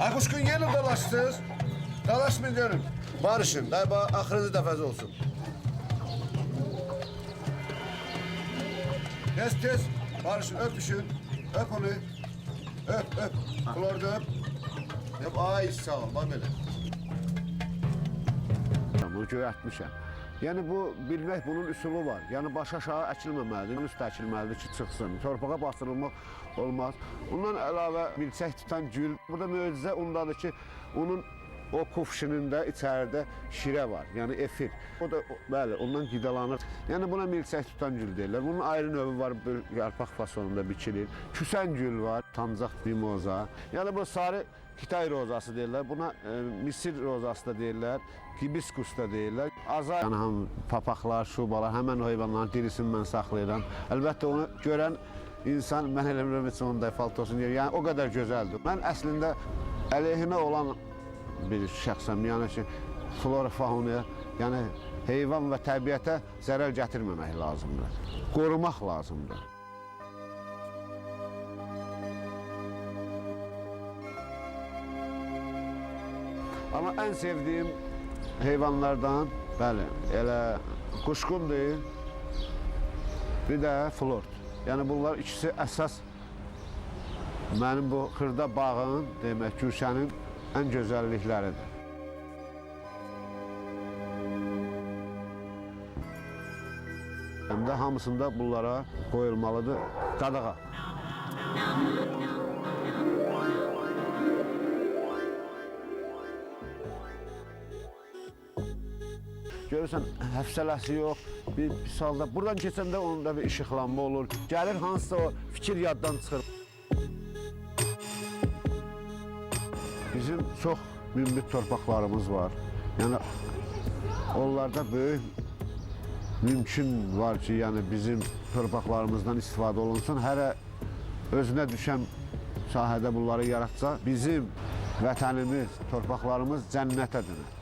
Akuşkun gelin dolaşsınız. Dalaşmayın görün. Barışın. Galiba ahırıncı defası olsun. Tez. Barışın, öpüşün. Öp onu. Öp. Flor'da öp. Hep ay sağ ol, bak böyle. Bunu göyətmişəm. Yəni bu bilmək bunun üsulu var. Yəni baş aşağı əkilməməlidir, üstə əkilməlidir ki, çıxsın. Torpağa bastırılmaq olmaz. Ondan əlavə milçək tutan gül. Burada möcüzə ondadır ki, onun o kufşinində içəridə şirə var, yəni efir. O da bəli, ondan qidalanır. Yəni buna milçək tutan gül deyirlər. Bunun ayrı növü var, yarpaq fasonunda biçilir. Küsən gül var, tancaq mimoza. Yəni bu sarı Kitay rozası deyirlər. Buna Misir rozası da deyirlər, hibiskus da deyirlər. Azay, yəni papaqlar, şubalar, həmən o heyvanların dirisini mən saxlayıram. Əlbəttə onu görən insan, mən eləmirəm heç onun da faltosunu deyir. Yəni o qədər gözəldir. Mən əslində əleyhinə olan bir şəxsəm, yəni ki, flora faunaya, yəni heyvan və təbiətə zərər gətirməmək lazımdır, qorumaq lazımdır. Amma ən sevdiyim heyvanlardan, bəli, elə quşqundur, bir də flort. Yəni bunlar ikisi əsas mənim bu xırda bağın, demək, Gülşənin ən gözəllikləridir. Həm də hamısında bunlara qoyulmalıdır qadağa. Görürsən, həfsələsi yox, bir salda. Buradan keçəndə onun da bir işıqlanma olur. Gəlir hansısa o fikir yaddan çıxır. Bizim çox münbit torpaqlarımız var. Yəni, onlarda böyük mümkün var ki, yəni bizim torpaqlarımızdan istifadə olunsun. Hərə özünə düşən sahədə bunları yaratsa, bizim vətənimiz, torpaqlarımız cənnətə dönər.